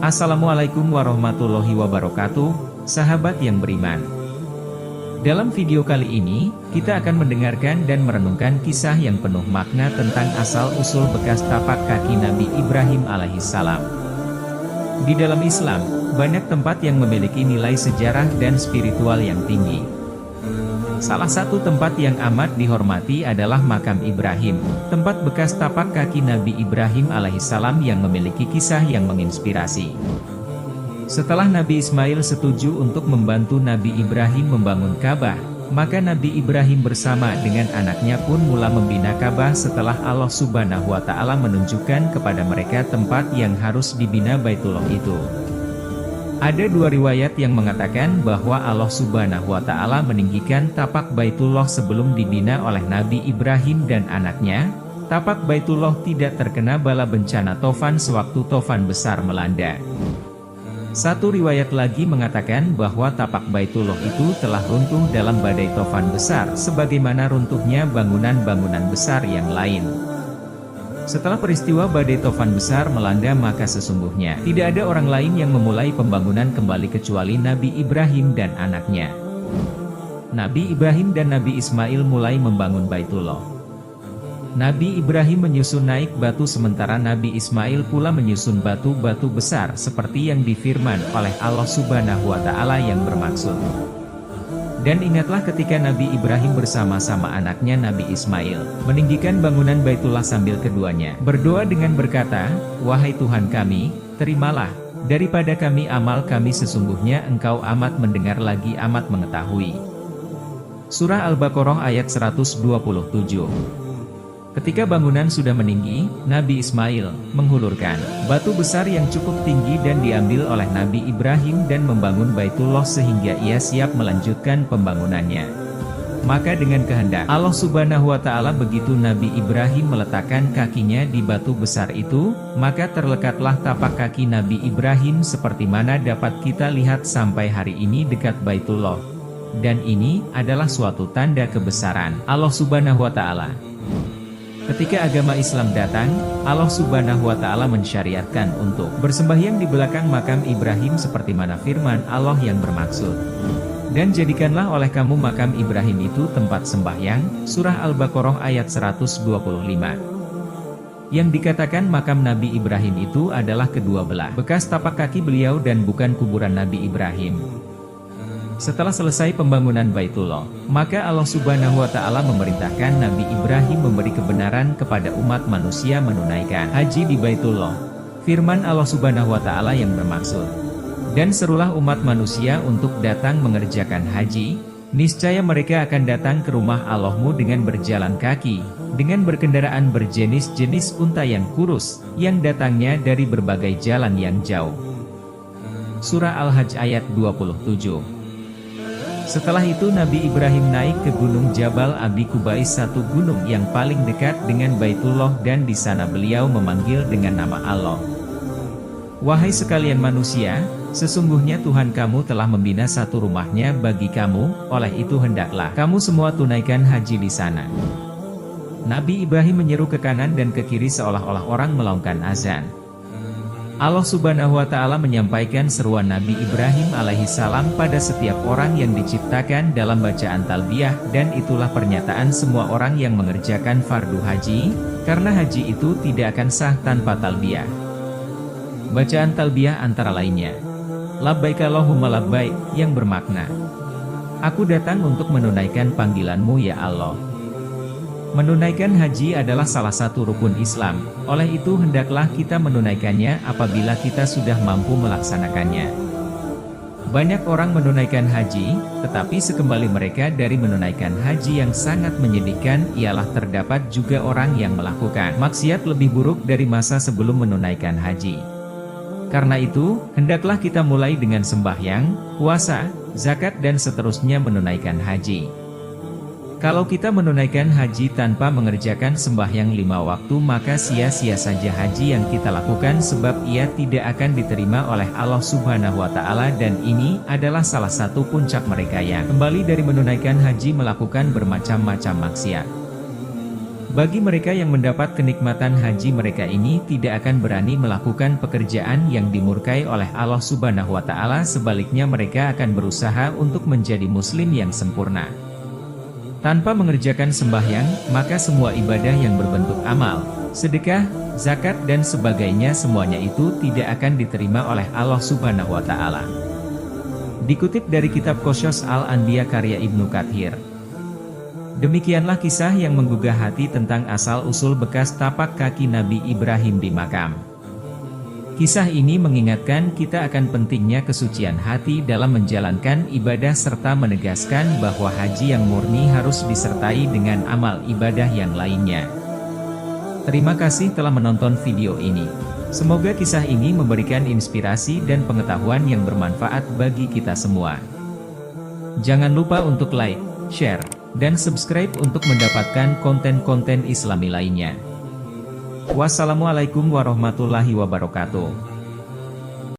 Assalamualaikum warahmatullahi wabarakatuh, sahabat yang beriman. Dalam video kali ini, kita akan mendengarkan dan merenungkan kisah yang penuh makna tentang asal-usul bekas tapak kaki Nabi Ibrahim alaihissalam. Di dalam Islam, banyak tempat yang memiliki nilai sejarah dan spiritual yang tinggi. Salah satu tempat yang amat dihormati adalah makam Ibrahim, tempat bekas tapak kaki Nabi Ibrahim alaihissalam yang memiliki kisah yang menginspirasi. Setelah Nabi Ismail setuju untuk membantu Nabi Ibrahim membangun Ka'bah, maka Nabi Ibrahim bersama dengan anaknya pun mula membina Ka'bah setelah Allah Subhanahu wa Ta'ala menunjukkan kepada mereka tempat yang harus dibina Baitullah itu. Ada dua riwayat yang mengatakan bahwa Allah Subhanahu wa Ta'ala meninggikan tapak Baitullah sebelum dibina oleh Nabi Ibrahim dan anaknya. Tapak Baitullah tidak terkena bala bencana Tofan sewaktu Tofan besar melanda. Satu riwayat lagi mengatakan bahwa tapak Baitullah itu telah runtuh dalam badai Tofan besar sebagaimana runtuhnya bangunan-bangunan besar yang lain. Setelah peristiwa badai Tofan besar melanda, maka sesungguhnya tidak ada orang lain yang memulai pembangunan kembali kecuali Nabi Ibrahim dan anaknya. Nabi Ibrahim dan Nabi Ismail mulai membangun Baitullah. Nabi Ibrahim menyusun naik batu sementara Nabi Ismail pula menyusun batu-batu besar seperti yang difirman oleh Allah Subhanahu wa Ta'ala yang bermaksud. Dan ingatlah ketika Nabi Ibrahim bersama-sama anaknya Nabi Ismail meninggikan bangunan Baitullah sambil keduanya berdoa dengan berkata, "Wahai Tuhan kami, terimalah daripada kami amal kami, sesungguhnya Engkau amat mendengar lagi amat mengetahui." Surah Al-Baqarah ayat 127. Ketika bangunan sudah meninggi, Nabi Ismail menghulurkan batu besar yang cukup tinggi dan diambil oleh Nabi Ibrahim dan membangun Baitullah sehingga ia siap melanjutkan pembangunannya. Maka dengan kehendak Allah Subhanahu wa Ta'ala, begitu Nabi Ibrahim meletakkan kakinya di batu besar itu, maka terlekatlah tapak kaki Nabi Ibrahim seperti mana dapat kita lihat sampai hari ini dekat Baitullah. Dan ini adalah suatu tanda kebesaran Allah Subhanahu wa Ta'ala. Ketika agama Islam datang, Allah Subhanahu wa Ta'ala mensyariatkan untuk bersembahyang di belakang makam Ibrahim seperti mana firman Allah yang bermaksud, "Dan jadikanlah oleh kamu makam Ibrahim itu tempat sembahyang." Surah Al-Baqarah ayat 125. Yang dikatakan makam Nabi Ibrahim itu adalah kedua belah bekas tapak kaki beliau dan bukan kuburan Nabi Ibrahim. Setelah selesai pembangunan Baitullah, maka Allah Subhanahu wa Ta'ala memerintahkan Nabi Ibrahim memberi kebenaran kepada umat manusia menunaikan haji di Baitullah. Firman Allah Subhanahu wa Ta'ala yang bermaksud, "Dan serulah umat manusia untuk datang mengerjakan haji, niscaya mereka akan datang ke rumah Allahmu dengan berjalan kaki, dengan berkendaraan berjenis-jenis unta yang kurus, yang datangnya dari berbagai jalan yang jauh." Surah Al-Hajj ayat 27. Setelah itu Nabi Ibrahim naik ke gunung Jabal Abi Kubais, satu gunung yang paling dekat dengan Baitullah, dan di sana beliau memanggil dengan nama Allah. "Wahai sekalian manusia, sesungguhnya Tuhan kamu telah membina satu rumahnya bagi kamu, oleh itu hendaklah kamu semua tunaikan haji di sana." Nabi Ibrahim menyeru ke kanan dan ke kiri seolah-olah orang melaungkan azan. Allah Subhanahu wa Ta'ala menyampaikan seruan Nabi Ibrahim alaihissalam pada setiap orang yang diciptakan dalam bacaan talbiyah, dan itulah pernyataan semua orang yang mengerjakan fardu haji, karena haji itu tidak akan sah tanpa talbiyah. Bacaan talbiyah antara lainnya, "Labbaik Allahumma labbaik," yang bermakna, "Aku datang untuk menunaikan panggilanmu ya Allah." Menunaikan haji adalah salah satu rukun Islam, oleh itu hendaklah kita menunaikannya apabila kita sudah mampu melaksanakannya. Banyak orang menunaikan haji, tetapi sekembali mereka dari menunaikan haji yang sangat menyedihkan ialah terdapat juga orang yang melakukan maksiat lebih buruk dari masa sebelum menunaikan haji. Karena itu, hendaklah kita mulai dengan sembahyang, puasa, zakat dan seterusnya menunaikan haji. Kalau kita menunaikan haji tanpa mengerjakan sembahyang 5 waktu, maka sia-sia saja haji yang kita lakukan, sebab ia tidak akan diterima oleh Allah Subhanahu wa Ta'ala, dan ini adalah salah satu puncak mereka yang kembali dari menunaikan haji melakukan bermacam-macam maksiat. Bagi mereka yang mendapat kenikmatan haji, mereka ini tidak akan berani melakukan pekerjaan yang dimurkai oleh Allah Subhanahu wa Ta'ala. Sebaliknya, mereka akan berusaha untuk menjadi muslim yang sempurna. Tanpa mengerjakan sembahyang, maka semua ibadah yang berbentuk amal, sedekah, zakat dan sebagainya, semuanya itu tidak akan diterima oleh Allah Subhanahu wa Ta'ala. Dikutip dari kitab Qasas Al-Anbiya karya Ibnu Katsir. Demikianlah kisah yang menggugah hati tentang asal-usul bekas tapak kaki Nabi Ibrahim di makam. Kisah ini mengingatkan kita akan pentingnya kesucian hati dalam menjalankan ibadah serta menegaskan bahwa haji yang murni harus disertai dengan amal ibadah yang lainnya. Terima kasih telah menonton video ini. Semoga kisah ini memberikan inspirasi dan pengetahuan yang bermanfaat bagi kita semua. Jangan lupa untuk like, share, dan subscribe untuk mendapatkan konten-konten Islami lainnya. Wassalamualaikum warahmatullahi wabarakatuh.